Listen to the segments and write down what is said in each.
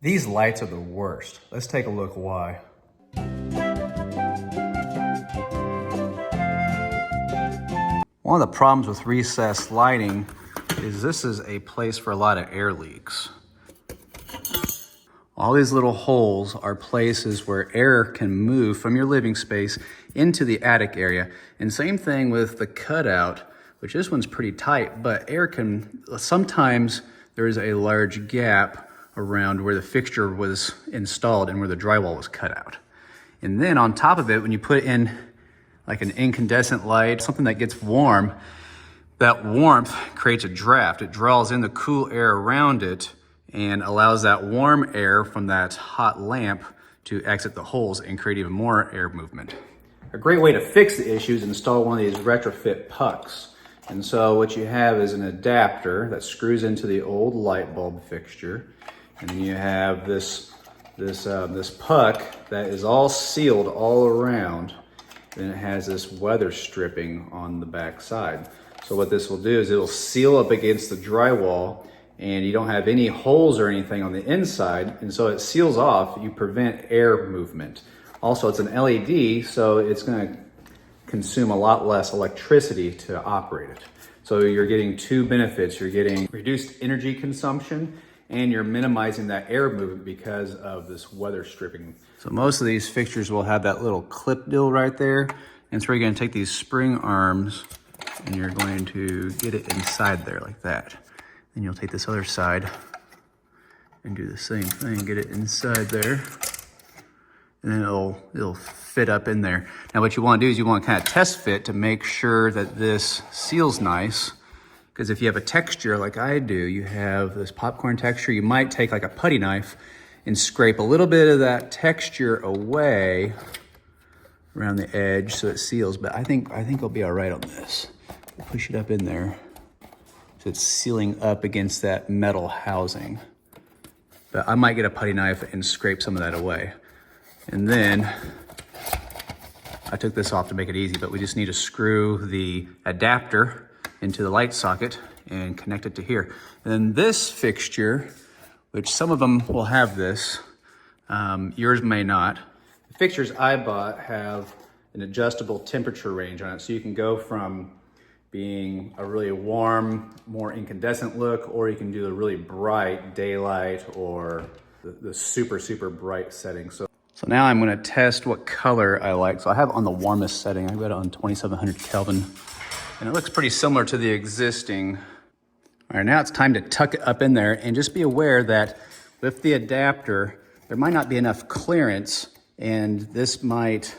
These lights are the worst. Let's take a look why. One of the problems with recessed lighting is this is a place for a lot of air leaks. All these little holes are places where air can move from your living space into the attic area. And same thing with the cutout, which this one's pretty tight, but air can, sometimes there is a large gap around where the fixture was installed and where the drywall was cut out. And then on top of it, when you put in like an incandescent light, something that gets warm, that warmth creates a draft. It draws in the cool air around it and allows that warm air from that hot lamp to exit the holes and create even more air movement. A great way to fix the issue is install one of these retrofit pucks. And so what you have is an adapter that screws into the old light bulb fixture. And then you have this puck that is all sealed all around. Then it has this weather stripping on the back side. So what this will do is it'll seal up against the drywall, and you don't have any holes or anything on the inside, and so it seals off. You prevent air movement. Also, it's an LED, so it's going to consume a lot less electricity to operate it. So you're getting two benefits. You're getting reduced energy consumption, and you're minimizing that air movement because of this weather stripping. So most of these fixtures will have that little clip deal right there, and so you're going to take these spring arms and you're going to get it inside there like that. Then you'll take this other side and do the same thing, get it inside there, and then it'll fit up in there. Now what you want to do is you want to kind of test fit to make sure that this seals nice, because if you have a texture like I do, you have this popcorn texture, you might take like a putty knife and scrape a little bit of that texture away around the edge so it seals, but I think it'll be all right on this. Push it up in there so it's sealing up against that metal housing. But I might get a putty knife and scrape some of that away. And then I took this off to make it easy, but we just need to screw the adapter into the light socket and connect it to here. And then this fixture, which some of them will have this, yours may not. The fixtures I bought have an adjustable temperature range on it, so you can go from being a really warm, more incandescent look, or you can do a really bright daylight or the super, super bright setting. So now I'm gonna test what color I like. So I have it on the warmest setting. I've got it on 2700 Kelvin, and it looks pretty similar to the existing. All right, now it's time to tuck it up in there, and just be aware that with the adapter, there might not be enough clearance, and this might,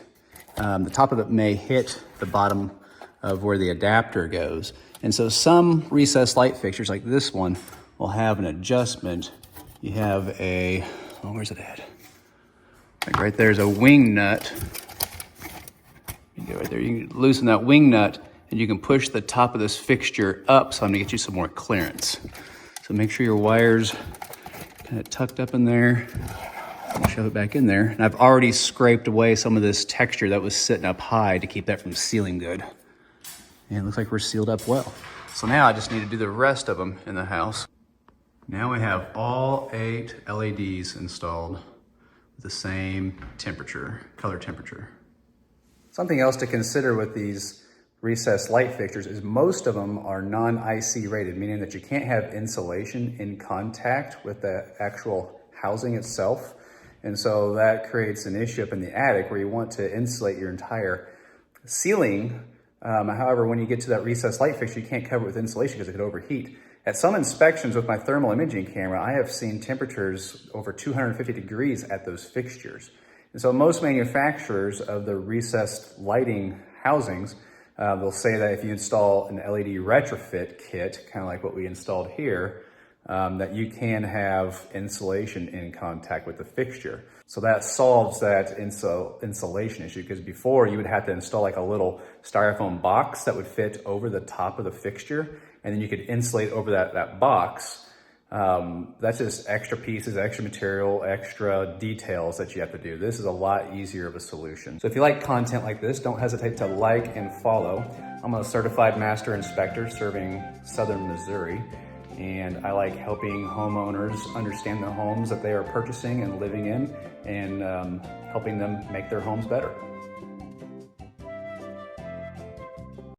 the top of it may hit the bottom of where the adapter goes. And so some recessed light fixtures like this one will have an adjustment. You have a, oh, where's it at? Like right there's a wing nut. You go right there, you can loosen that wing nut and you can push the top of this fixture up, so I'm gonna get you some more clearance. So make sure your wire's kind of tucked up in there. I'll shove it back in there. And I've already scraped away some of this texture that was sitting up high to keep that from sealing good. And it looks like we're sealed up well. So now I just need to do the rest of them in the house. Now we have all 8 LEDs installed with the same temperature, color temperature. Something else to consider with these recessed light fixtures is most of them are non-IC rated, meaning that you can't have insulation in contact with the actual housing itself. And so that creates an issue up in the attic where you want to insulate your entire ceiling. However, when you get to that recessed light fixture, you can't cover it with insulation because it could overheat. At some inspections with my thermal imaging camera, I have seen temperatures over 250 degrees at those fixtures. And so most manufacturers of the recessed lighting housings, they'll say that if you install an LED retrofit kit, kind of like what we installed here, that you can have insulation in contact with the fixture. So that solves that insulation issue, because before you would have to install like a little styrofoam box that would fit over the top of the fixture, and then you could insulate over that box. That's just extra pieces, extra material, extra details that you have to do. This is a lot easier of a solution. So if you like content like this, don't hesitate to like and follow. I'm a certified master inspector serving Southern Missouri. and I like helping homeowners understand the homes that they are purchasing and living in, and helping them make their homes better.